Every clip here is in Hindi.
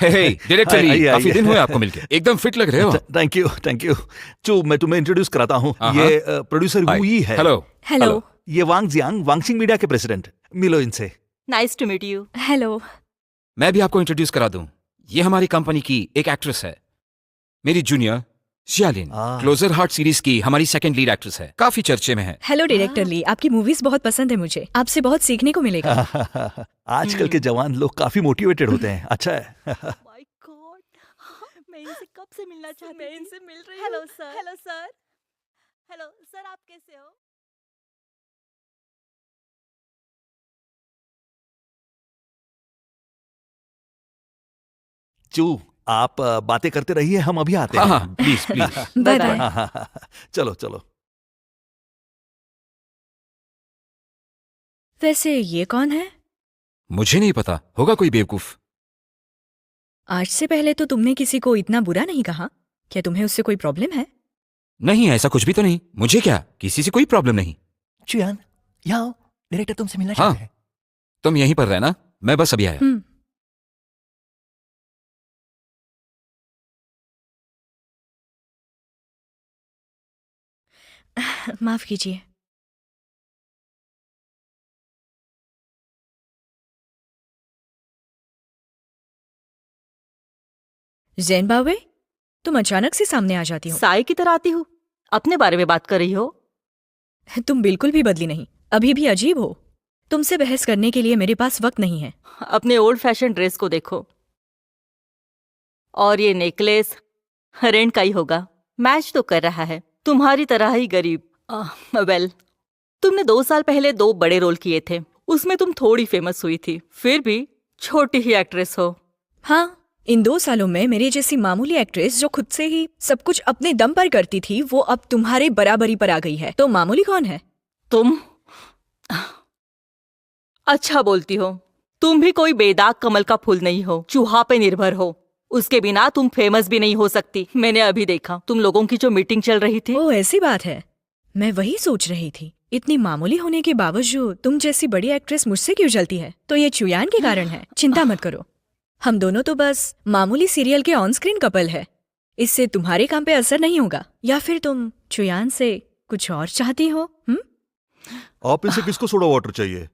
हे डायरेक्टर आइए, ली, काफी आइए। दिन हुए आपको मिलके। एकदम फिट लग रहे हो। Thank you, thank you. चू, मैं तुम्हें इंट्रोड्यूस कराता हूँ। ये प्रोड्यूसर वू यी है। हेलो। हेलो। ये वांग जियांग, वांगसिंग मीडिया के प्रेसिडेंट। मिलो इनसे। Nice to meet you. Hello. मैं भी आपको इंट्रोड्यूस करा दूं। ये हमारी कंपनी की एक एक्ट्रेस है, मेरी जूनियर शियालिन। क्लोजर हार्ट सीरीज की हमारी सेकंड लीड एक्ट्रेस है, काफी चर्चे में है। हेलो डायरेक्टर ली, आपकी मूवीज बहुत पसंद है मुझे, आपसे बहुत सीखने को मिलेगा। आजकल के जवान लोग काफी मोटिवेटेड होते हैं। अच्छा है। माय गॉड, मैं इनसे कब से मिलना चाहती थी। मैं इनसे मिल रही हूँ। Hello sir. Hello sir. Hello sir, आप कैसे हो? चू, आप बातें करते रहिए, हम अभी आते हाँ हैं। हाँ, प्लीज प्लीज। Bye bye. हाँ। चलो चलो। वैसे ये कौन है? मुझे नहीं पता, होगा कोई बेवकूफ। आज से पहले तो तुमने किसी को इतना बुरा नहीं कहा। क्या तुम्हें उससे कोई प्रॉब्लम है? नहीं, ऐसा कुछ भी तो नहीं। मुझे क्या, किसी से कोई प्रॉब्लम नहीं। चुयान, यहाँ आओ, डायरेक्टर तुमसे मिलना हाँ, चाहते हैं। तुम यहीं पर रहना, मैं बस अभी आया। माफ कीजिए। जैन बावे, तुम अचानक से सामने आ जाती हो। साई की तरह आती हूँ। अपने बारे में बात कर रही हो? तुम बिल्कुल भी बदली नहीं, अभी भी अजीब हो। तुमसे बहस करने के लिए मेरे पास वक्त नहीं है। अपने ओल्ड फैशन ड्रेस को देखो, और ये नेकलेस रेंट का ही होगा। मैच तो कर रहा है, तुम्हारी तरह ही गरीब। वेल, तुमने 2 साल पहले 2 बड़े रोल किए थे, उसमें तुम थोड़ी फेमस हुई थी, फिर भी छोटी ही एक्ट्रेस हो। हाँ, इन 2 सालों में मेरे जैसी मामूली एक्ट्रेस जो खुद से ही सब कुछ अपने दम पर करती थी, वो अब तुम्हारे बराबरी पर आ गई है। तो मामूली कौन है? तुम अच्छा बोलती हो। तुम भी कोई बेदाग कमल का फूल नहीं हो, चूहा पे निर्भर हो। उसके बिना तुम फेमस भी नहीं हो सकती। मैंने अभी देखा तुम लोगों की जो मीटिंग चल रही थी। ओ, ऐसी बात है। मैं वही सोच रही थी, इतनी मामूली होने के बावजूद तुम जैसी बड़ी एक्ट्रेस मुझसे क्यों जलती है? तो ये चुयान के कारण है। चिंता मत करो, हम दोनों तो बस मामूली सीरियल के ऑन स्क्रीन कपल है। इससे तुम्हारे काम पे असर नहीं होगा। या फिर तुम चुयान से कुछ और चाहती हो? आप इसे किसको सोडा वाटर चाहिए?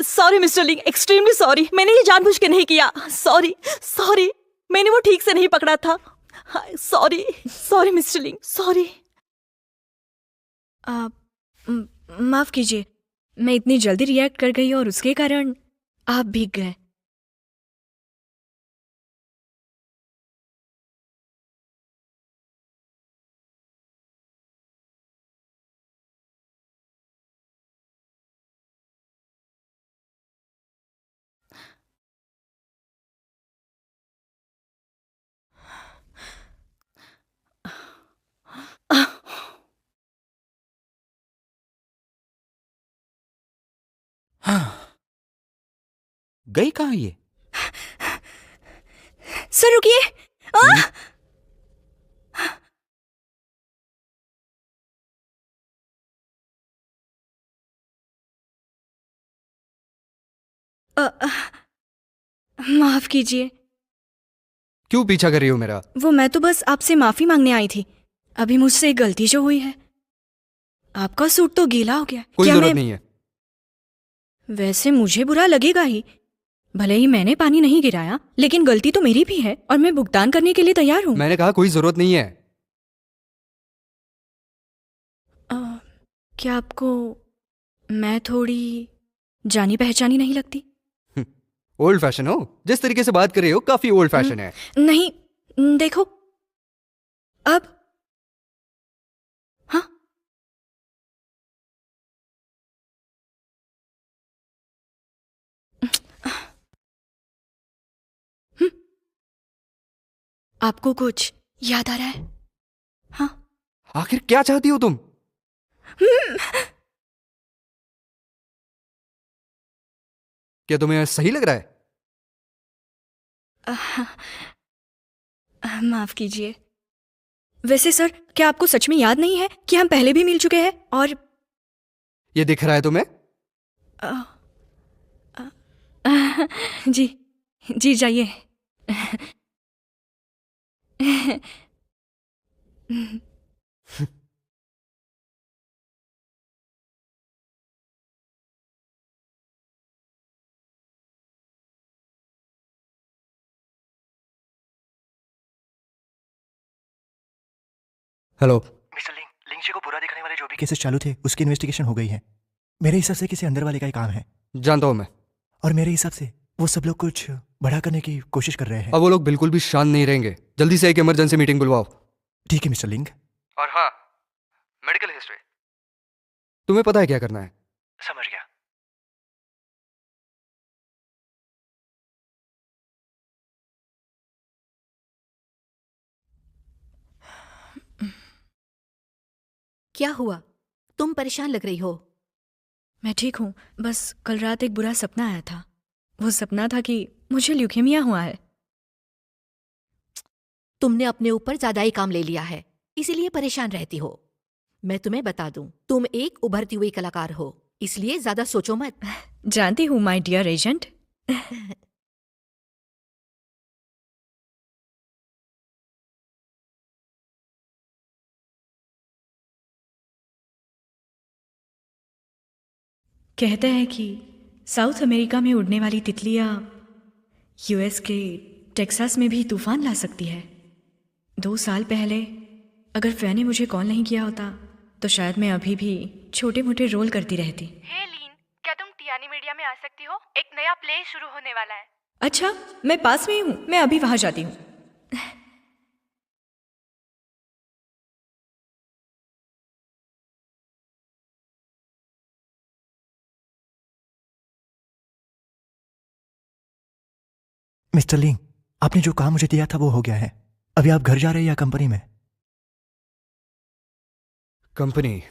सॉरी मिस्टर लिंग, एक्सट्रीमली सॉरी। मैंने ये जानबूझ के नहीं किया। सॉरी सॉरी, मैंने वो ठीक से नहीं पकड़ा था। सॉरी सॉरी मिस्टर लिंग, सॉरी। माफ कीजिए, मैं इतनी जल्दी रिएक्ट कर गई और उसके कारण आप भीग गए। गई कहाँ ये? सर रुकिए। माफ कीजिए। क्यों पीछा कर रही हो मेरा? वो मैं तो बस आपसे माफी मांगने आई थी। अभी मुझसे एक गलती जो हुई है। आपका सूट तो गीला हो गया। कोई क्या जरूरत मैं... नहीं है। वैसे मुझे बुरा लगेगा ही। भले ही मैंने पानी नहीं गिराया, लेकिन गलती तो मेरी भी है और मैं भुगतान करने के लिए तैयार हूँ। मैंने कहा कोई जरूरत नहीं है। क्या आपको मैं थोड़ी जानी पहचानी नहीं लगती? ओल्ड फैशन हो, जिस तरीके से बात कर रहे हो काफी ओल्ड फैशन है। नहीं, देखो अब। हाँ, आपको कुछ याद आ रहा है? हाँ, आखिर क्या चाहती हो तुम? क्या तुम्हें सही लग रहा है? माफ कीजिए। वैसे सर, क्या आपको सच में याद नहीं है कि हम पहले भी मिल चुके हैं? और ये दिख रहा है तुम्हें? जी जी, जाइए। हेलो। मिस्टर लिंग, लिंगशी को बुरा दिखाने वाले जो भी केसेस चालू थे उसकी इन्वेस्टिगेशन हो गई है। मेरे हिसाब से किसी अंदर वाले का ही काम है, जानता हूं मैं। और मेरे हिसाब से वो सब लोग कुछ बड़ा करने की कोशिश कर रहे हैं। अब वो लोग बिल्कुल भी शांत नहीं रहेंगे। जल्दी से एक इमरजेंसी मीटिंग बुलवाओ। ठीक है मिस्टर लिंग। और हाँ, मेडिकल हिस्ट्री। तुम्हें पता है क्या करना है? समझ गया। क्या हुआ? तुम परेशान लग रही हो। मैं ठीक हूँ, बस कल रात एक बुरा सपना आया था। वो सपना था कि मुझे ल्यूकेमिया हुआ है। तुमने अपने ऊपर ज्यादा ही काम ले लिया है, इसीलिए परेशान रहती हो। मैं तुम्हें बता दूं, तुम एक उभरती हुई कलाकार हो, इसलिए ज्यादा सोचो मत। जानती हूँ माय डियर एजेंट। कहते हैं कि साउथ अमेरिका में उड़ने वाली तितलियां यूएस के टेक्सास में भी तूफान ला सकती है। 2 साल पहले अगर फै ने मुझे कॉल नहीं किया होता तो शायद मैं अभी भी छोटे मोटे रोल करती रहती। हे लीन, क्या तुम टियानी मीडिया में आ सकती हो? एक नया प्ले शुरू होने वाला है। अच्छा, मैं पास में ही हूँ, मैं अभी वहां जाती हूँ। मिस्टर लिंग, आपने जो काम मुझे दिया था वो हो गया है। अभी आप घर जा रहे हैं या कंपनी में? कंपनी।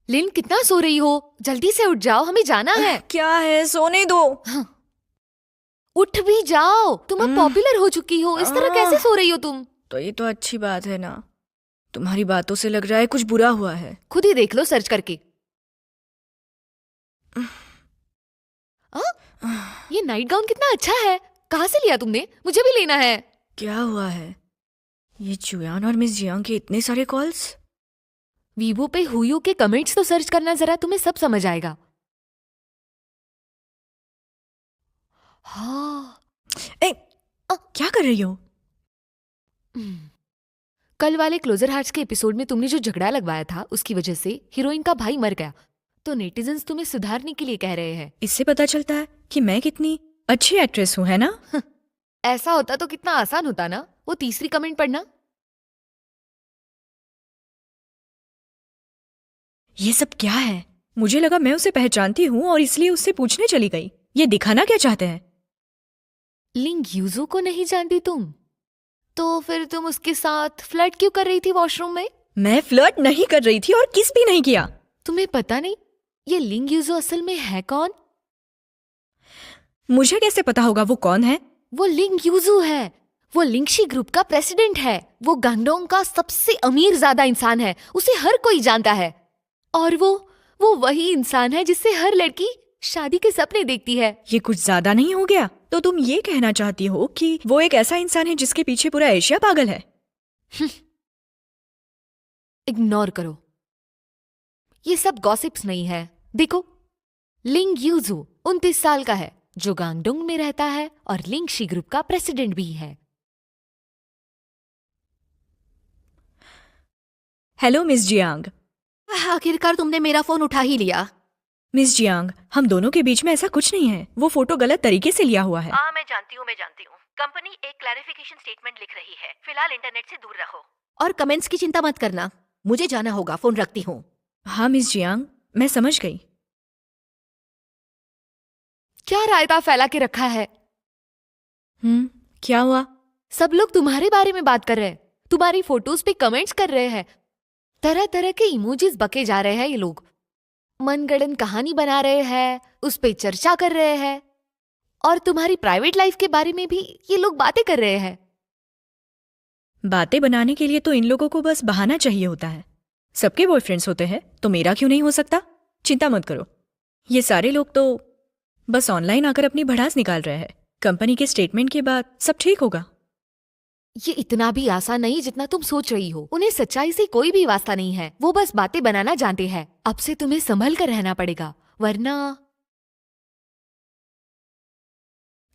लिन, कितना सो रही हो? जल्दी से उठ जाओ, हमें जाना है। क्या है, सोने दो। उठ भी जाओ, तुम अब पॉपुलर हो चुकी हो, इस तरह कैसे सो रही हो तुम? तो ये तो अच्छी बात है ना। तुम्हारी बातों से लग रहा है कुछ बुरा हुआ है। खुद ही देख लो सर्च करके। ये नाइट गाउन कितना अच्छा है, कहाँ से लिया तुमने? मुझे भी लेना है। क्या हुआ है? ये चुयान और मिस जियांग के इतने सारे कॉल्स। वीवो पे हुयू के कमेंट्स तो सर्च करना जरा, तुम्हें सब समझ आएगा। हाँ। क्या कर रही हो? कल वाले क्लोजर हार्ट्स के एपिसोड में तुमने जो झगड़ा लगवाया था उसकी वजह से हीरोइन का भाई मर गया, तो नेटिजन्स तुम्हें सुधारने के लिए कह रहे हैं। इससे पता चलता है कि मैं कितनी अच्छी एक्ट्रेस हूँ, है ना? ऐसा होता तो कितना आसान होता ना। वो तीसरी कमेंट पढ़ना। ये सब क्या है? मुझे लगा मैं उसे पहचानती हूँ और इसलिए उससे पूछने चली गई। ये दिखाना क्या चाहते हैं? लिंग यूजू को नहीं जानती तुम? तो फिर तुम उसके साथ फ्लर्ट क्यों कर रही थी वॉशरूम में? मैं फ्लर्ट नहीं कर रही थी और किस भी नहीं किया। तुम्हें पता नहीं ये लिंग यूजू असल में है कौन? मुझे कैसे पता होगा वो कौन है? वो लिंग यूजू है। वो लिंगशी ग्रुप का प्रेसिडेंट है। वो गांगडोंग का सबसे अमीर ज्यादा इंसान है, उसे हर कोई जानता है। और वो वही इंसान है जिससे हर लड़की शादी के सपने देखती है। ये कुछ ज्यादा नहीं हो गया? तो तुम ये कहना चाहती हो कि वो एक ऐसा इंसान है जिसके पीछे पूरा एशिया पागल है? इग्नोर करो, ये सब गॉसिप्स नहीं है। देखो, लिंग यूजू 29 साल का है, जो गांगडोंग में रहता है और लिंगशी ग्रुप का प्रेसिडेंट भी है। Hello miss Jiang. आखिरकार तुमने मेरा फोन उठा ही लिया। मिस जियांग, हम दोनों के बीच में ऐसा कुछ नहीं है। वो फोटो गलत तरीके से लिया हुआ है। मैं जानती हूँ कंपनी एक क्लैरिफिकेशन स्टेटमेंट लिख रही है। फिलहाल इंटरनेट से दूर रहो और कमेंट्स की चिंता मत करना। मुझे जाना होगा, फोन रखती हूँ। हाँ मिस जियांग, मैं समझ गई। क्या रायता फैला के रखा है? क्या हुआ? सब लोग तुम्हारे बारे में बात कर रहे हैं, तुम्हारी फोटोज पे कमेंट्स कर रहे हैं, तरह तरह के इमोजीज बके जा रहे हैं। ये लोग मनगढ़ंत कहानी बना रहे हैं, उस पे चर्चा कर रहे हैं, और तुम्हारी प्राइवेट लाइफ के बारे में भी ये लोग बातें कर रहे हैं। बातें बनाने के लिए तो इन लोगों को बस बहाना चाहिए होता है। सबके बॉयफ्रेंड्स होते हैं, तो मेरा क्यों नहीं हो सकता? चिंता मत करो, ये सारे लोग तो बस ऑनलाइन आकर अपनी भड़ास निकाल रहे हैं। कंपनी के स्टेटमेंट के बाद सब ठीक होगा। ये इतना भी आसान नहीं जितना तुम सोच रही हो। उन्हें सच्चाई से कोई भी वास्ता नहीं है। वो बस बातें बनाना जानते हैं। अब से तुम्हें संभल कर रहना पड़ेगा, वरना।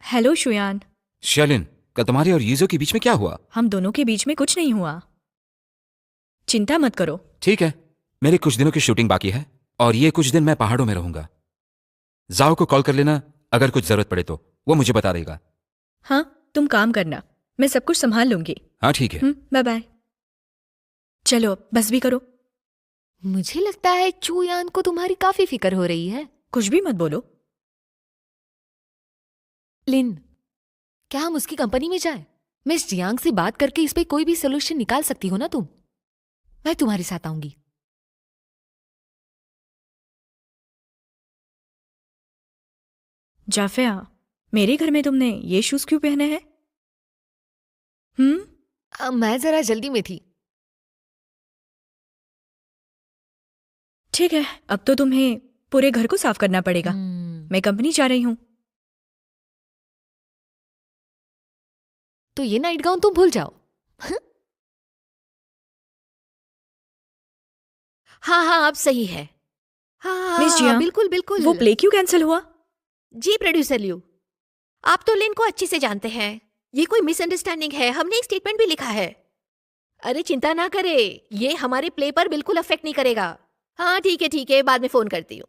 हेलो शुयान। शियालिन, कल तुम्हारे और यीजो के बीच में क्या हुआ? हम दोनों के बीच में कुछ नहीं हुआ, चिंता मत करो। ठीक है, मेरे कुछ दिनों की शूटिंग बाकी है और ये कुछ दिन मैं पहाड़ों में रहूंगा। जाओ को कॉल कर लेना, अगर कुछ जरूरत पड़े तो वो मुझे बता देगा। हाँ, तुम काम करना, मैं सब कुछ संभाल लूंगी। हाँ ठीक है। Bye bye. चलो बस भी करो। मुझे लगता है चूयान को तुम्हारी काफी फिक्र हो रही है। कुछ भी मत बोलो। लिन, क्या हम उसकी कंपनी में जाएं? मिस जियांग से बात करके इस पे कोई भी सोल्यूशन निकाल सकती हो ना तुम? मैं तुम्हारे साथ आऊंगी। जाफिया, मेरे घर में तुमने ये शूज क्यों पहने हैं? मैं जरा जल्दी में थी। ठीक है, अब तो तुम्हें पूरे घर को साफ करना पड़ेगा। मैं कंपनी जा रही हूँ। तो ये नाइट गाउन तुम भूल जाओ। हाँ, अब सही है। हाँ, मिस जियांग, बिल्कुल बिल्कुल। वो प्ले क्यों कैंसिल हुआ? जी प्रोड्यूसर लियू, आप तो लिन को अच्छे से जानते हैं। ये कोई मिसअंडरस्टैंडिंग है, हमने एक स्टेटमेंट भी लिखा है। अरे चिंता ना करे, ये हमारे प्ले पर बिल्कुल अफेक्ट नहीं करेगा। हाँ ठीक है, बाद में फोन करती हूँ।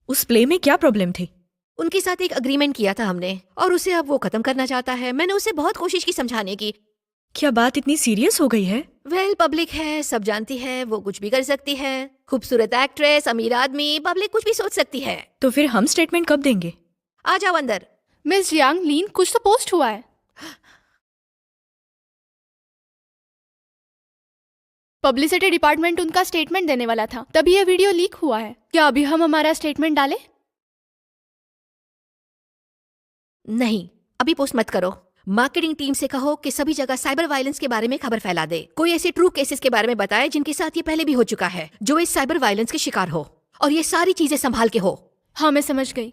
उस प्ले में क्या प्रॉब्लम थी? उनके साथ एक अग्रीमेंट किया था हमने, और उसे अब वो खत्म करना चाहता है। मैंने उसे बहुत कोशिश की समझाने की। क्या बात इतनी सीरियस हो गई है? वेल, पब्लिक है, सब जानती है, वो कुछ भी कर सकती है। खूबसूरत एक्ट्रेस, अमीर आदमी, पब्लिक कुछ भी सोच सकती है। तो फिर हम स्टेटमेंट कब देंगे? आ जाओ अंदर। मिस जियांग, लीन, कुछ तो पोस्ट हुआ है। पब्लिसिटी डिपार्टमेंट उनका स्टेटमेंट देने वाला था, तभी ये वीडियो लीक हुआ है। क्या अभी हम हमारा स्टेटमेंट डालें? नहीं, अभी पोस्ट मत करो। मार्केटिंग टीम से कहो कि सभी जगह साइबर वायलेंस के बारे में खबर फैला दे। कोई ऐसे ट्रू केसेस के बारे में बताए जिनके साथ ये पहले भी हो चुका है, जो इस साइबर वायलेंस के शिकार हो, और ये सारी चीजें संभाल के हो। हाँ, मैं समझ गई।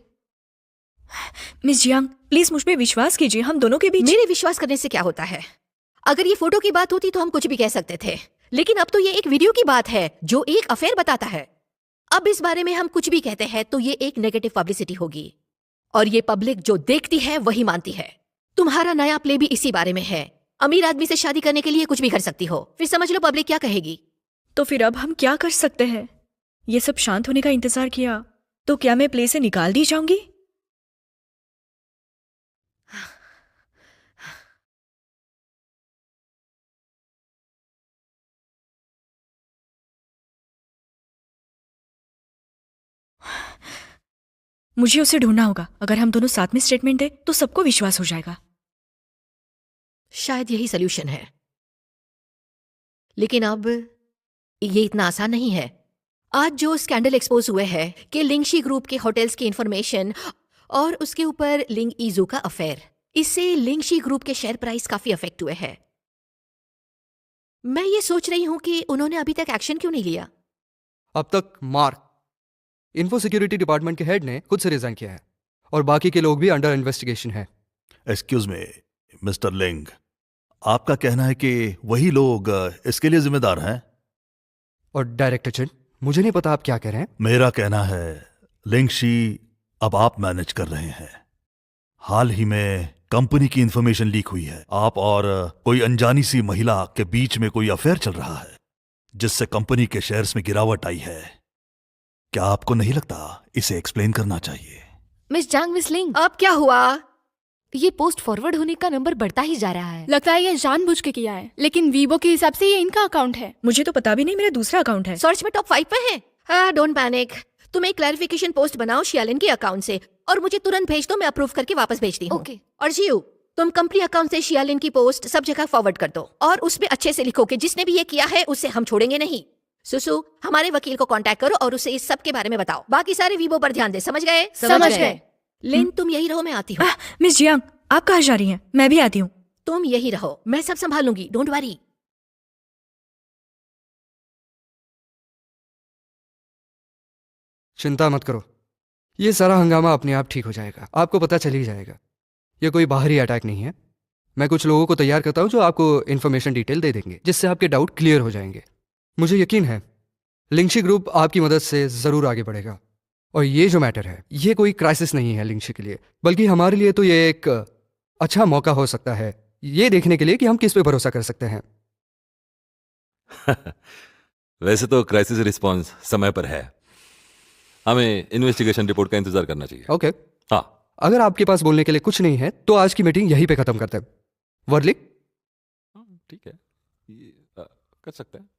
मिस जियांग, प्लीज मुझ पे विश्वास कीजिए। हम दोनों के बीच। मेरे विश्वास करने से क्या होता है? अगर ये फोटो की बात होती तो हम कुछ भी कह सकते थे, लेकिन अब तो ये एक वीडियो की बात है जो एक अफेयर बताता है। अब इस बारे में हम कुछ भी कहते हैं तो ये एक नेगेटिव पब्लिसिटी होगी, और ये पब्लिक जो देखती है वही मानती है। तुम्हारा नया प्ले भी इसी बारे में है। अमीर आदमी से शादी करने के लिए कुछ भी कर सकती हो, फिर समझ लो पब्लिक क्या कहेगी। तो फिर अब हम क्या कर सकते हैं? ये सब शांत होने का इंतजार किया तो क्या मैं प्ले से निकाल दी जाऊंगी? मुझे उसे ढूंढना होगा। अगर हम दोनों साथ में स्टेटमेंट दें तो सबको विश्वास हो जाएगा। शायद यही सोल्यूशन है, लेकिन अब ये इतना आसान नहीं है। आज जो स्कैंडल एक्सपोज हुए हैं कि लिंगशी ग्रुप के होटल्स की इंफॉर्मेशन और उसके ऊपर लिंग ईजू का अफेयर, इससे लिंगशी ग्रुप के शेयर प्राइस काफी अफेक्ट हुए हैं। मैं ये सोच रही हूं कि उन्होंने अभी तक एक्शन क्यों नहीं लिया। अब तक मार्क, इन्फो सिक्योरिटी डिपार्टमेंट के हेड ने खुद से रिजाइन किया है, और बाकी के लोग भी अंडर इन्वेस्टिगेशन है। एक्सक्यूज मी मिस्टर लिंग, आपका कहना है कि वही लोग इसके लिए जिम्मेदार हैं? और डायरेक्टर चंद, मुझे नहीं पता आप क्या कह रहे हैं। मेरा कहना है लिंगशी अब आप मैनेज कर रहे हैं। हाल ही में कंपनी की इंफॉर्मेशन लीक हुई है। आप और कोई अनजानी सी महिला के बीच में कोई अफेयर चल रहा है, जिससे कंपनी के शेयर्स में गिरावट आई है। क्या आपको नहीं लगता इसे एक्सप्लेन करना चाहिए? मिस जांग मिस लिंग, अब क्या हुआ? ये पोस्ट फॉरवर्ड होने का नंबर बढ़ता ही जा रहा है। लगता है ये जानबूझ के किया है, लेकिन वीवो के हिसाब से ये इनका अकाउंट है। मुझे तो पता भी नहीं, मेरा दूसरा अकाउंट है। सर्च में टॉप 5 पे है। हाँ, डोंट पैनिक। तुम एक क्लैरिफिकेशन पोस्ट बनाओ शियालिन के अकाउंट से और मुझे तुरंत भेज दो, मैं अप्रूव करके वापस भेजती हूँ। ओके। और जियो, तुम कंपनी अकाउंट से शियालिन की पोस्ट सब जगह फॉरवर्ड कर दो और उसमें अच्छे से लिखो कि जिसने भी ये किया है उसे हम छोड़ेंगे नहीं। सुसु, हमारे वकील को कांटेक्ट करो और उसे इस सब के बारे में बताओ। बाकी सारे वीवो पर ध्यान दे, समझ गए? समझ गए। लिन, तुम यही रहो, मैं आती हूँ। मिस जियांग, आप कहाँ जा रही हैं? मैं भी आती हूँ। तुम यही रहो, मैं सब संभाल लूंगी, डोंट वरी। चिंता मत करो, ये सारा हंगामा अपने आप ठीक हो जाएगा, आपको पता चल ही जाएगा। ये कोई बाहरी अटैक नहीं है। मैं कुछ लोगों को तैयार करता हूँ जो आपको इन्फॉर्मेशन डिटेल दे देंगे, जिससे आपके डाउट क्लियर हो जाएंगे। मुझे यकीन है लिंगशी ग्रुप आपकी मदद से ज़रूर आगे बढ़ेगा। और ये जो मैटर है, ये कोई क्राइसिस नहीं है लिंगशी के लिए, बल्कि हमारे लिए तो ये एक अच्छा मौका हो सकता है ये देखने के लिए कि हम किस पे भरोसा कर सकते हैं। वैसे तो क्राइसिस रिस्पॉन्स समय पर है, हमें इन्वेस्टिगेशन रिपोर्ट का इंतजार करना चाहिए। ओके, हाँ, अगर आपके पास बोलने के लिए कुछ नहीं है तो आज की मीटिंग यहीं पे खत्म करते हैं। वर्लिक, ठीक है, ये कर सकते हैं।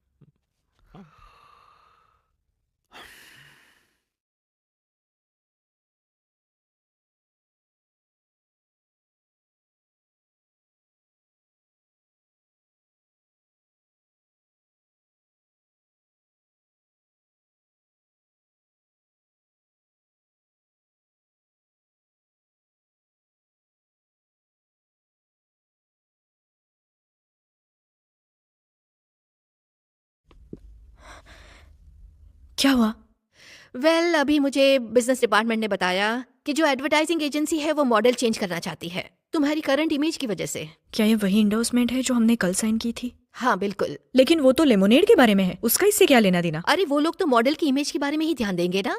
क्या हुआ? वेल, अभी मुझे बिजनेस डिपार्टमेंट ने बताया कि जो एडवर्टाइजिंग एजेंसी है वो मॉडल चेंज करना चाहती है तुम्हारी करंट इमेज की वजह से। क्या ये वही इंडोर्समेंट है जो हमने कल साइन की थी? हाँ बिल्कुल। लेकिन वो तो लेमोनेड के बारे में है, उसका इससे क्या लेना देना? अरे वो लोग तो मॉडल की इमेज के बारे में ही ध्यान देंगे ना।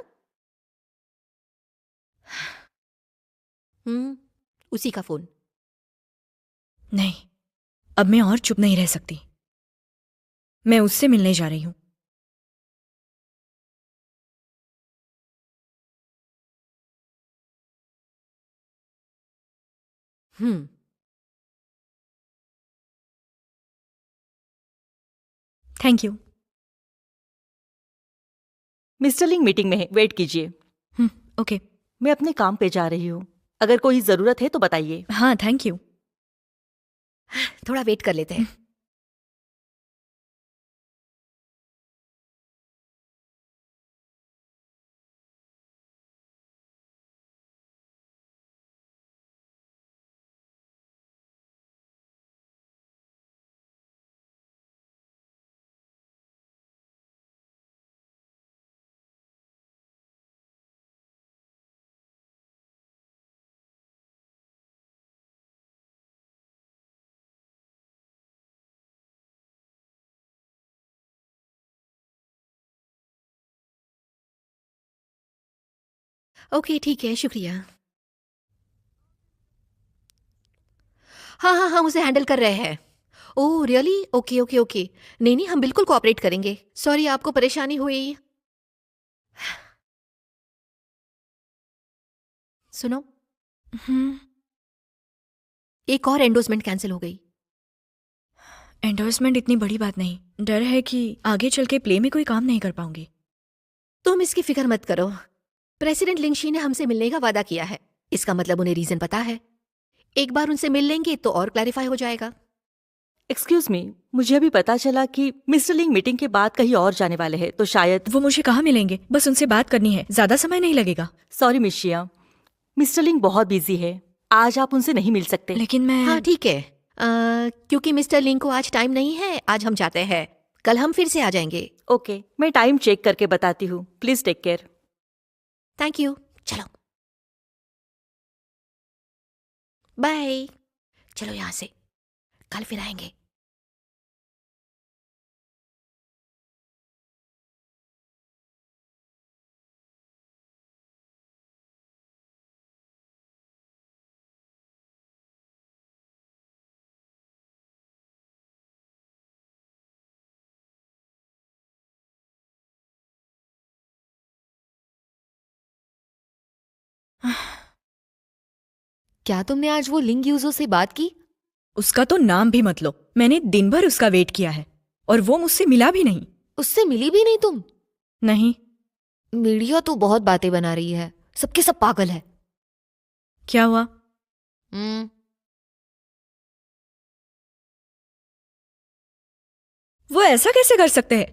उसी का फोन। नहीं, अब मैं और चुप नहीं रह सकती। मैं उससे मिलने जा रही हूँ। Thank you. मिस्टर लिंग मीटिंग में है, वेट कीजिए। ओके। मैं अपने काम पे जा रही हूँ, अगर कोई जरूरत है तो बताइए। हाँ, थैंक यू। थोड़ा वेट कर लेते हैं। ओके ठीक है, शुक्रिया। हाँ हाँ हाँ, उसे हैंडल कर रहे हैं। Oh really? Okay okay okay. नहीं नहीं, हम बिल्कुल कोऑपरेट करेंगे। सॉरी आपको परेशानी हुई। सुनो, एक और एंडोर्समेंट कैंसिल हो गई। एंडोर्समेंट इतनी बड़ी बात नहीं, डर है कि आगे चल के प्ले में कोई काम नहीं कर पाऊंगी। तुम इसकी फिक्र मत करो। प्रेसिडेंट लिंगशी ने हमसे मिलने का वादा किया है, इसका मतलब उन्हें रीजन पता है। एक बार उनसे मिल लेंगे तो और क्लैरिफाई हो जाएगा। एक्सक्यूज मी, मुझे अभी पता चला कि मिस्टर लिंग मीटिंग के बाद कहीं और जाने वाले हैं, तो शायद। वो मुझे कहाँ मिलेंगे? बस उनसे बात करनी है, ज्यादा समय नहीं लगेगा। सॉरी मिशिया, मिस्टर लिंग बहुत बिजी है, आज आप उनसे नहीं मिल सकते। लेकिन मैं हाँ ठीक है, क्योंकि मिस्टर लिंग को आज टाइम नहीं है, आज हम जाते हैं, कल हम फिर से आ जाएंगे। ओके, मैं टाइम चेक करके बताती हूँ। Please take care. Thank you. चलो बाय। चलो यहाँ से, कल फिर आएंगे। क्या तुमने आज वो लिंग यूजो से बात की? उसका तो नाम भी मत लो। मैंने दिन भर उसका वेट किया है और वो मुझसे मिला भी नहीं। उससे मिली भी नहीं तुम? नहीं। मीडिया तो बहुत बातें बना रही है, सबके सब पागल है। क्या हुआ? वो ऐसा कैसे कर सकते हैं?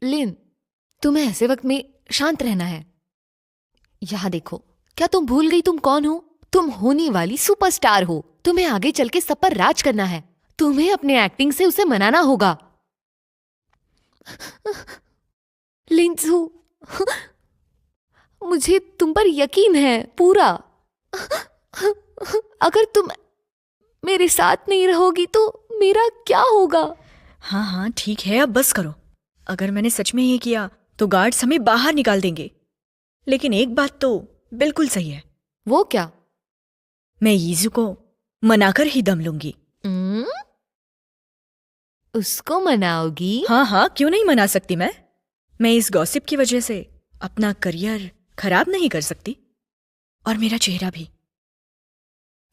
लिन, तुम्हें ऐसे वक्त में शांत रहना है। यहां देखो, क्या तुम भूल गई तुम कौन हो? तुम होने वाली सुपरस्टार हो। तुम्हें आगे चल के सब पर राज करना है। तुम्हें अपने एक्टिंग से उसे मनाना होगा। लिंसू, मुझे तुम पर यकीन है पूरा। अगर तुम मेरे साथ नहीं रहोगी तो मेरा क्या होगा? हाँ हाँ ठीक है, अब बस करो। अगर मैंने सच में ये किया तो गार्ड्स हमें बाहर निकाल देंगे। लेकिन एक बात तो बिल्कुल सही है। वो क्या? मैं यीजू को मनाकर ही दम लूंगी। उसको मनाओगी? हाँ हाँ, क्यों नहीं मना सकती मैं इस गॉसिप की वजह से अपना करियर खराब नहीं कर सकती, और मेरा चेहरा भी।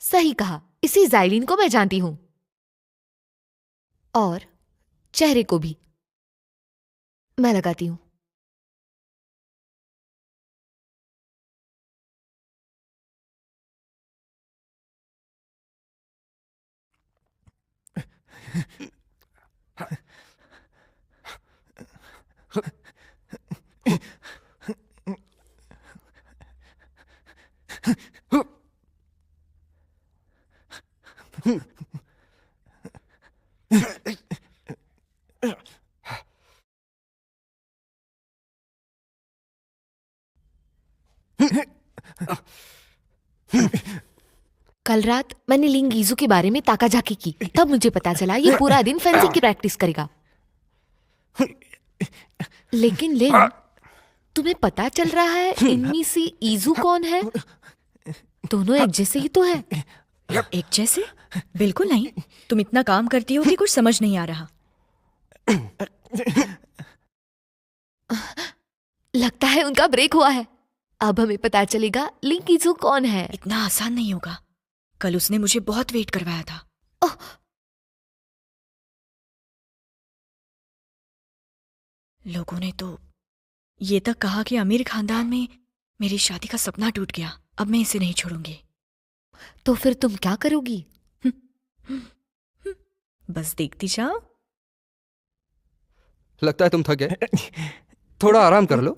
सही कहा, इसी जाइलिन को मैं जानती हूं, और चेहरे को भी मैं लगाती हूं। कल रात मैंने लिंग यीजू के बारे में ताकाझाकी की, तब मुझे पता चला ये पूरा दिन फेंसिंग की प्रैक्टिस करेगा। लेकिन लिन, तुम्हें पता चल रहा है इनमें से यीजू कौन है? दोनों एक जैसे ही तो है। एक जैसे? बिल्कुल नहीं। तुम इतना काम करती हो कि कुछ समझ नहीं आ रहा। लगता है उनका ब्रेक हुआ है। अब हमें पता चलेगा लिंग यीजू कौन है। इतना आसान नहीं होगा। कल उसने मुझे बहुत वेट करवाया था। लोगों ने तो ये तक कहा कि अमीर खानदान में मेरी शादी का सपना टूट गया। अब मैं इसे नहीं छोड़ूंगी। तो फिर तुम क्या करोगी? बस देखती जाओ। लगता है तुम थक गए, थोड़ा आराम कर लो।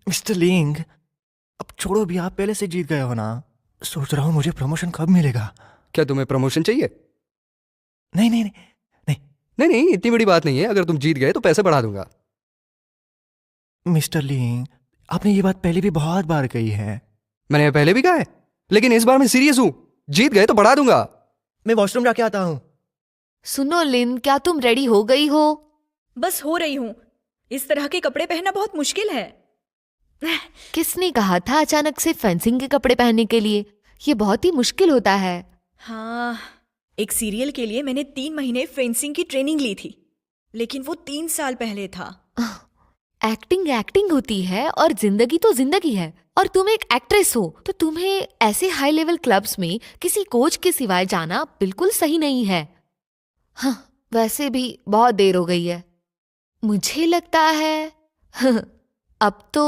मिस्टर लिंग, अब छोड़ो भी, आप पहले से जीत गए हो ना। सोच रहा हूँ मुझे प्रमोशन कब मिलेगा। क्या तुम्हें प्रमोशन चाहिए? नहीं नहीं नहीं नहीं। नहीं नहीं, इतनी बड़ी बात नहीं है। अगर तुम जीत गए तो पैसे बढ़ा दूंगा। मिस्टर लिंग, आपने ये बात पहले भी बहुत बार कही है। मैंने पहले भी कहा है, लेकिन इस बार मैं सीरियस हूं। जीत गए तो बढ़ा दूंगा। मैं वॉशरूम जाके आता हूँ। सुनो लिन, क्या तुम रेडी हो गई हो? बस हो रही हूं। इस तरह के कपड़े पहनना बहुत मुश्किल है। किसने कहा था अचानक से फेंसिंग के कपड़े पहनने के लिए? ये बहुत ही मुश्किल होता है। हाँ, एक सीरियल के लिए मैंने 3 महीने फेंसिंग की ट्रेनिंग ली थी, लेकिन वो 3 साल पहले था। एक्टिंग एक्टिंग होती है और जिंदगी तो जिंदगी है। और तुम एक एक्ट्रेस हो तो तुम्हें ऐसे हाई लेवल क्लब्स में किसी कोच के सिवाय जाना बिल्कुल सही नहीं है। हाँ, वैसे भी बहुत देर हो गई है। मुझे लगता है अब तो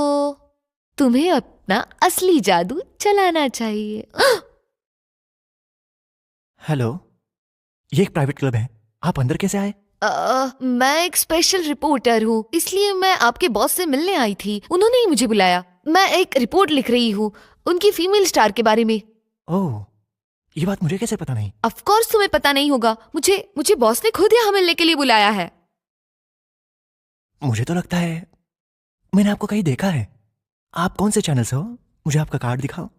तुम्हें अपना असली जादू चलाना चाहिए। हेलो, ये एक प्राइवेट क्लब है, आप अंदर कैसे आए? मैं एक स्पेशल रिपोर्टर हूँ, इसलिए मैं आपके बॉस से मिलने आई थी। उन्होंने ही मुझे बुलाया। मैं एक रिपोर्ट लिख रही हूँ उनकी फीमेल स्टार के बारे में। ओह, ये बात मुझे कैसे पता नहीं? ऑफ कोर्स तुम्हें पता नहीं होगा। मुझे बॉस ने खुद यहाँ मिलने के लिए बुलाया है। मुझे तो लगता है मैंने आपको कहीं देखा है। आप कौन से चैनल से हो? मुझे आपका कार्ड दिखाओ।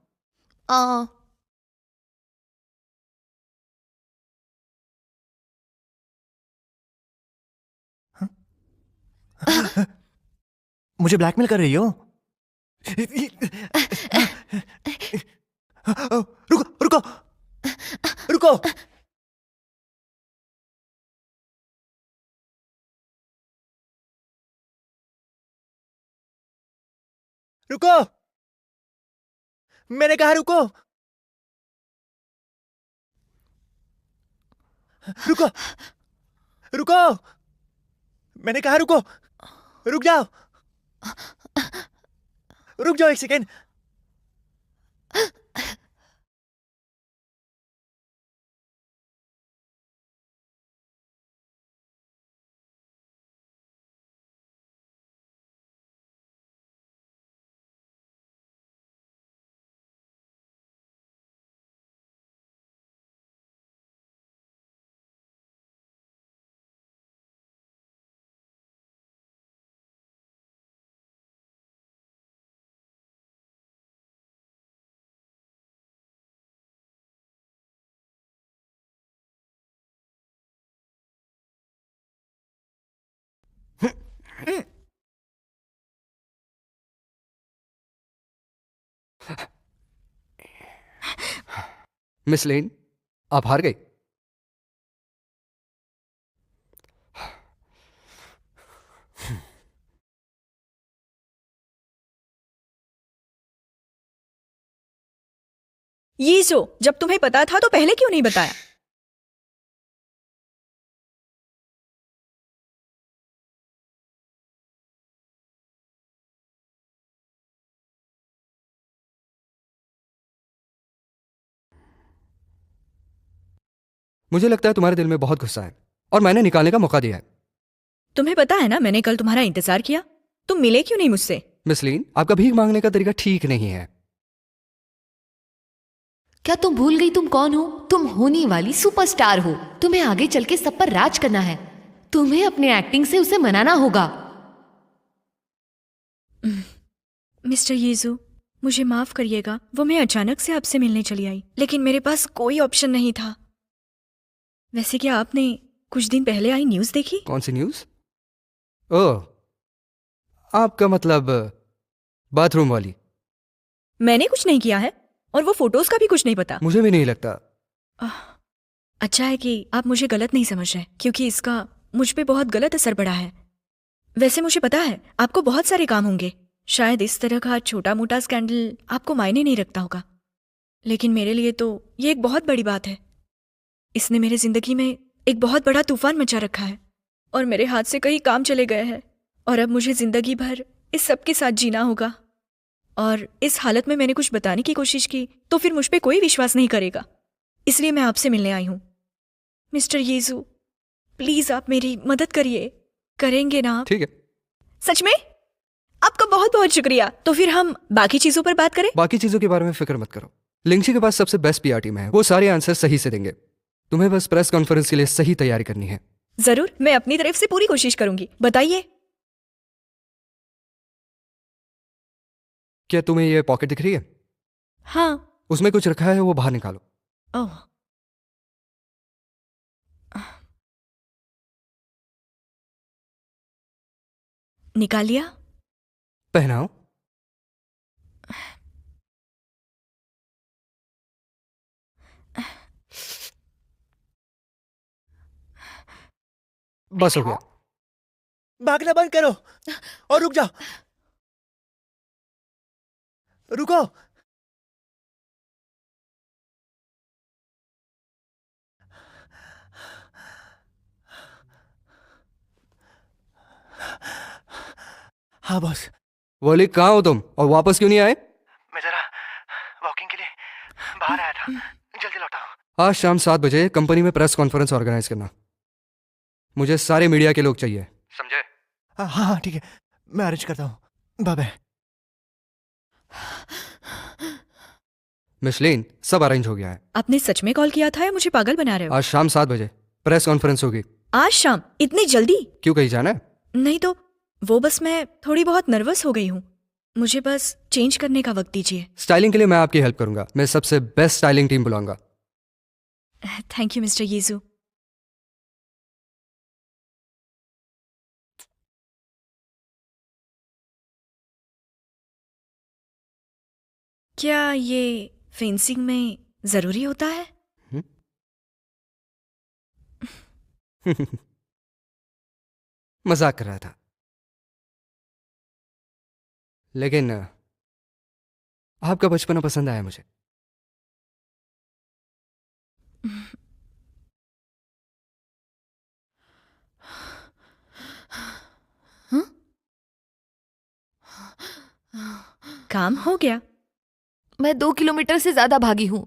मुझे ब्लैकमेल कर रही हो? रुको रुको रुको। रुको। मैंने कहा रुको। रुको, रुको, मैंने कहा रुको। रुक जाओ, रुक जाओ एक सेकेंड। मिस लेन, आप हार गई। ये जो जब तुम्हें पता था तो पहले क्यों नहीं बताया? मुझे लगता है तुम्हारे दिल में बहुत गुस्सा है और मैंने निकालने का मौका दिया है। तुम्हें पता है ना मैंने कल तुम्हारा इंतजार किया, तुम मिले क्यों नहीं मुझसे? मिस लीन, आपका भीख मांगने का तरीका ठीक नहीं है। क्या तुम भूल गई तुम कौन हो? तुम होने वाली सुपरस्टार हो। तुम्हें आगे चल के सब पर राज करना है। तुम्हें अपने एक्टिंग से उसे मनाना होगा। मिस्टर यीजू, मुझे माफ करिएगा, वो मैं अचानक से आपसे मिलने चली आई, लेकिन मेरे पास कोई ऑप्शन नहीं था। वैसे क्या आपने कुछ दिन पहले आई न्यूज़ देखी? कौन सी न्यूज़? ओह, आपका मतलब बाथरूम वाली। मैंने कुछ नहीं किया है और वो फोटोज का भी कुछ नहीं पता। मुझे भी नहीं लगता। अच्छा है कि आप मुझे गलत नहीं समझ रहे, क्योंकि इसका मुझ पे बहुत गलत असर पड़ा है। वैसे मुझे पता है आपको बहुत सारे काम होंगे, शायद इस तरह का छोटा मोटा स्कैंडल आपको मायने नहीं रखता होगा, लेकिन मेरे लिए तो ये एक बहुत बड़ी बात है। इसने मेरे जिंदगी में एक बहुत बड़ा तूफान मचा रखा है और मेरे हाथ से कई काम चले गए हैं और अब मुझे जिंदगी भर इस सब के साथ जीना होगा। और इस हालत में मैंने कुछ बताने की कोशिश की तो फिर मुझ पे कोई विश्वास नहीं करेगा, इसलिए मैं आपसे मिलने आई हूं। मिस्टर यीजू, प्लीज आप मेरी मदद करिए, करेंगे ना आप? ठीक है। सच में? आपका बहुत बहुत शुक्रिया। तो फिर हम बाकी चीजों पर बात करें? बाकी चीजों के बारे में फिक्र मत करो। लिंगशी के पास सबसे बेस्ट पीआर टीम है, वो सारे आंसर सही से देंगे। तुम्हें बस प्रेस कॉन्फ्रेंस के लिए सही तैयारी करनी है। जरूर, मैं अपनी तरफ से पूरी कोशिश करूंगी। बताइए। क्या तुम्हें ये पॉकेट दिख रही है? हाँ। उसमें कुछ रखा है, वो बाहर निकालो। ओह, निकाल लिया। पहनाओ। बस हो गया। भागना बंद करो और रुक जाओ। रुको। हाँ बॉस। वॉली, कहाँ हो तुम और वापस क्यों नहीं आए? मैं जरा वॉकिंग के लिए बाहर आया था, जल्दी लौटा हूं। आज शाम 7 बजे कंपनी में प्रेस कॉन्फ्रेंस ऑर्गेनाइज करना। मुझे सारे मीडिया के लोग चाहिए, समझे? हाँ हाँ ठीक है, मैं अरेंज करता हूँ। Bye bye. मिशलिन, सब अरेंज हो गया है। आपने सच में कॉल किया था या मुझे पागल बना रहे हो? आज शाम 7 बजे प्रेस कॉन्फ्रेंस होगी। आज शाम? इतनी जल्दी? क्यों, कहीं जाना है? नहीं तो वो बस मैं थोड़ी बहुत नर्वस हो गई हूँ, मुझे बस चेंज करने का वक्त दीजिए। स्टाइलिंग के लिए मैं आपकी हेल्प करूंगा। मैं सबसे बेस्ट स्टाइलिंग टीम बुलाऊंगा। थैंक यू मिस्टर यीजू। क्या ये फेंसिंग में जरूरी होता है? मजाक कर रहा था, लेकिन आपका बचपना पसंद आया मुझे। काम हो गया। मैं 2 किलोमीटर से ज्यादा भागी हूँ।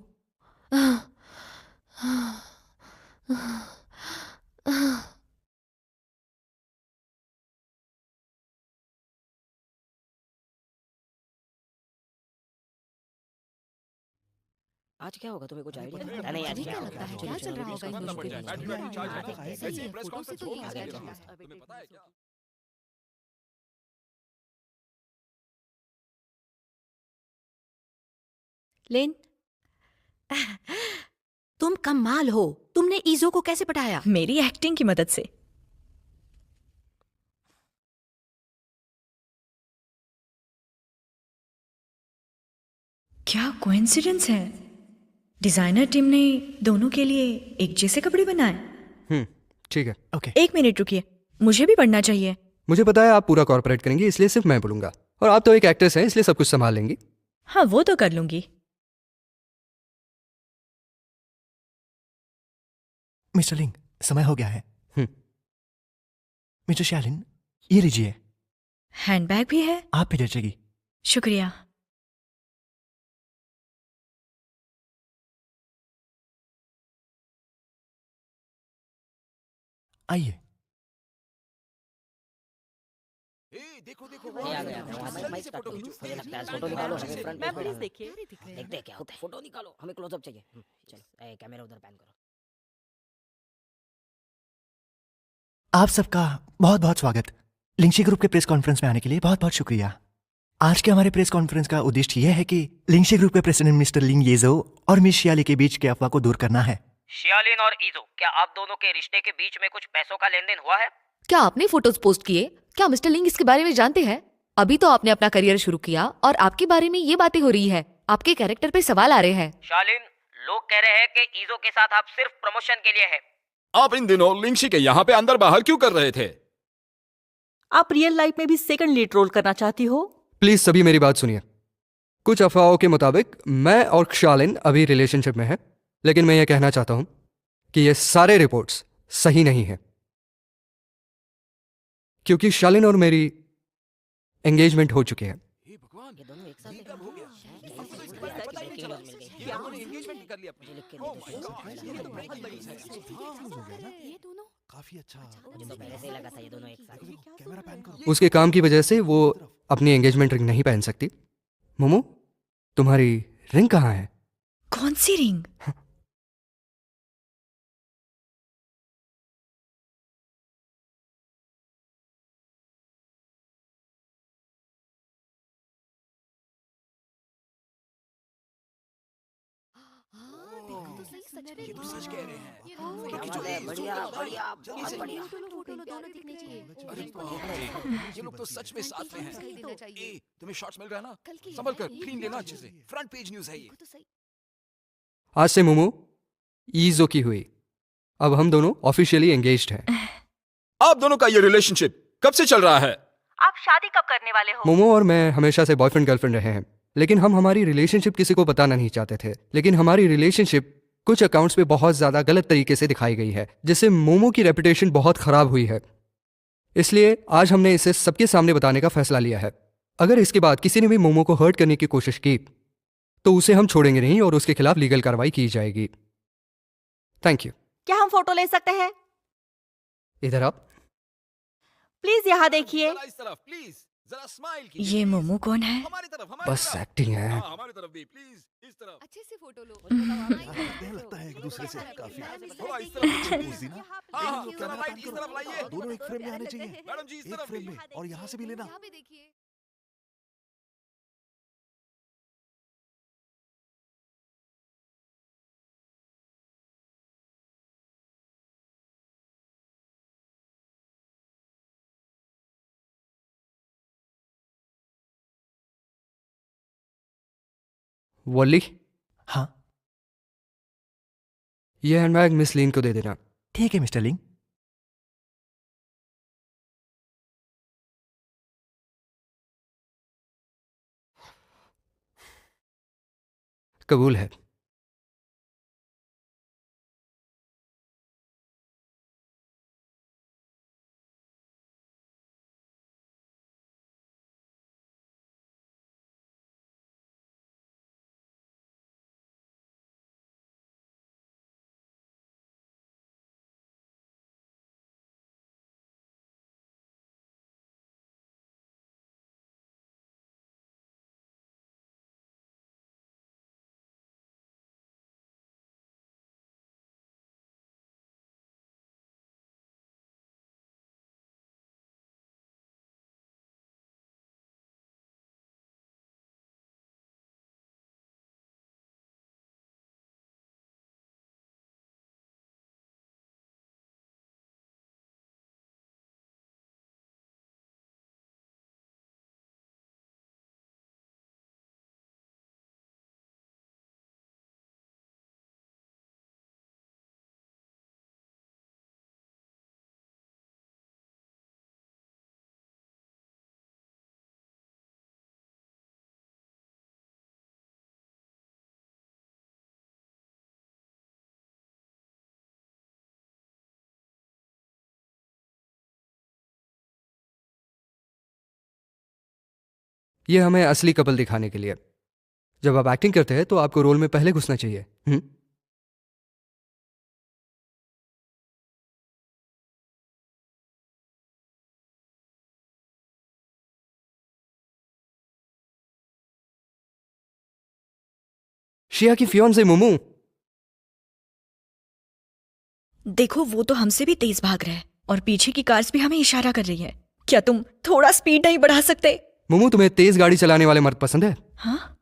आज क्या होगा, तुम्हें कुछ आइडिया? नहीं, आज क्या लगता है क्या चल रहा होगा इन दोनों के बीच? सही है, फोटो से तो यही लग रहा है। तुम्हें पता है क्या? लेन, तुम कमाल हो। तुमने ईजो को कैसे पटाया? मेरी एक्टिंग की मदद से। क्या कोइंसिडेंस है। डिजाइनर टीम ने दोनों के लिए एक जैसे कपड़े बनाए। ठीक है। ओके। 1 मिनट रुकिए, मुझे भी पढ़ना चाहिए। मुझे पता है आप पूरा कॉर्पोरेट करेंगी, इसलिए सिर्फ मैं बोलूंगा। और आप तो एक एक्ट्रेस हैं, इसलिए सब कुछ संभाल लेंगी। हाँ, वो तो कर लूंगी। मिस्टर लिंग, समय हो गया है। हम्म। मिस्टर शालिन, ये लीजिए। हैंडबैग भी है। आप भी जचेगी। शुक्रिया। आइए। देखो ये आ गया। मैं फोटो खींचूं, मुझे लगता है फोटो निकालो, हमें फ्रंट मैम पेज प्लीज बनाना देखिए। है। देखते हैं क्या होता है। फोटो निकालो, हमें क्लोजअप चाहिए। चलो, कैमरा उधर पैन करो। आप सबका बहुत बहुत स्वागत। लिंगशी ग्रुप के प्रेस कॉन्फ्रेंस में आने के लिए बहुत बहुत शुक्रिया। आज के हमारे प्रेस कॉन्फ्रेंस का उद्देश्य यह है कि लिंगशी ग्रुप के प्रेसिडेंट मिस्टर लिंग येजो और मिस शियाली के बीच के अफवाह को दूर करना है। शियालिन और ईजो, क्या आप दोनों के रिश्ते के बीच में कुछ पैसों का लेन देन हुआ है? क्या आपने फोटोज पोस्ट किए? क्या मिस्टर लिंग इसके बारे में जानते हैं? अभी तो आपने अपना करियर शुरू किया और आपके बारे में ये बातें हो रही है। आपके कैरेक्टर पे सवाल आ रहे हैं। शालिन, लोग कह रहे हैं कि ईजो के साथ आप सिर्फ प्रमोशन के लिए है। आप इन दिनों लिंगशी के यहाँ पे अंदर बाहर क्यों कर रहे थे? आप रियल लाइफ में भी सेकंड लीड रोल करना चाहती हो? प्लीज सभी मेरी बात सुनिए। कुछ अफवाहों के मुताबिक मैं और शालिन अभी रिलेशनशिप में हैं, लेकिन मैं ये कहना चाहता हूं कि ये सारे रिपोर्ट्स सही नहीं है, क्योंकि शालिन और मेरी एंगेजमेंट हो चुकी है। हे भगवान, ये दोनों एक साथ ये कब हो गया? पता ही नहीं चला। मिल गई। क्या हमने एंगेजमेंट कर लिया अपनी? मुझे लिख के Oh दे my दो। God, ये तो breaking news है। ये दोनों काफी अच्छा। मुझे तो पहले से ही लगा था ये दोनों एक साथ। कैमरा पैन करो। उसके काम की वजह से वो अपनी एंगेजमेंट रिंग नहीं पहन सकती। मोमो, तुम्हारी रिंग कहाँ है? कौन सी रिंग? ये तो सच कह रहे हैं। क्या बात है, बढ़िया बढ़िया, बहुत बढ़िया। अरे बाप रे, ये लोग तो सच में साथ में हैं। ए, तुम्हें शॉट्स मिल रहा है ना? संभल कर, क्लीन लेना अच्छे से। फ्रंट पेज न्यूज़ है ये। आज से मोमो ईजो की हुई। अब हम दोनों ऑफिशियली एंगेज्ड हैं। आप दोनों का ये रिलेशनशिप कब से चल रहा है? आप शादी कब करने वाले हो? मोमो और मैं हमेशा से बॉयफ्रेंड गर्लफ्रेंड रहे हैं, लेकिन हम हमारी रिलेशनशिप किसी को बताना नहीं चाहते थे। लेकिन हमारी रिलेशनशिप कुछ अकाउंट्स पे बहुत ज्यादा गलत तरीके से दिखाई गई है, जिससे मोमो की रेपुटेशन बहुत खराब हुई है। इसलिए आज हमने इसे सबके सामने बताने का फैसला लिया है। अगर इसके बाद किसी ने भी मोमो को हर्ट करने की कोशिश की तो उसे हम छोड़ेंगे नहीं और उसके खिलाफ लीगल कार्रवाई की जाएगी। Thank you. क्या हम फोटो ले सकते हैं? इधर आप। प्लीज यहाँ देखिए। जरा इस तरफ प्लीज, जरा स्माइल कीजिए। ये मोमो कौन है? हमारी तरफ, हमारी बस तरफ। एक्टिंग है। हाँ, हमारी तरफ भी प्लीज, इस तरफ। अच्छे से फोटो लो। लगता है एक दूसरे से काफी। थोड़ा इस तरफ। पोज दी ना। हाँ, हाँ, जरा राइट इस तरफ लाइए। दोनों एक फ्रेम में आने चाहिए। मैडम जी इस एक तरफ फ्रेम भी। में और यहाँ से भी लेना। यहाँ भी देखिए। वॉली, हाँ, ये हैंडबैग मिस लीन को दे देना। ठीक है मिस्टर लिंग। कबूल है। ये हमें असली कपल दिखाने के लिए। जब आप एक्टिंग करते हैं तो आपको रोल में पहले घुसना चाहिए। शिया की फियोंसे मोमू। देखो वो तो हमसे भी तेज भाग रहा है और पीछे की कार्स भी हमें इशारा कर रही है। क्या तुम थोड़ा स्पीड नहीं बढ़ा सकते? मोमू, तुम्हें तेज गाड़ी चलाने वाले मर्द पसंद है? हाँ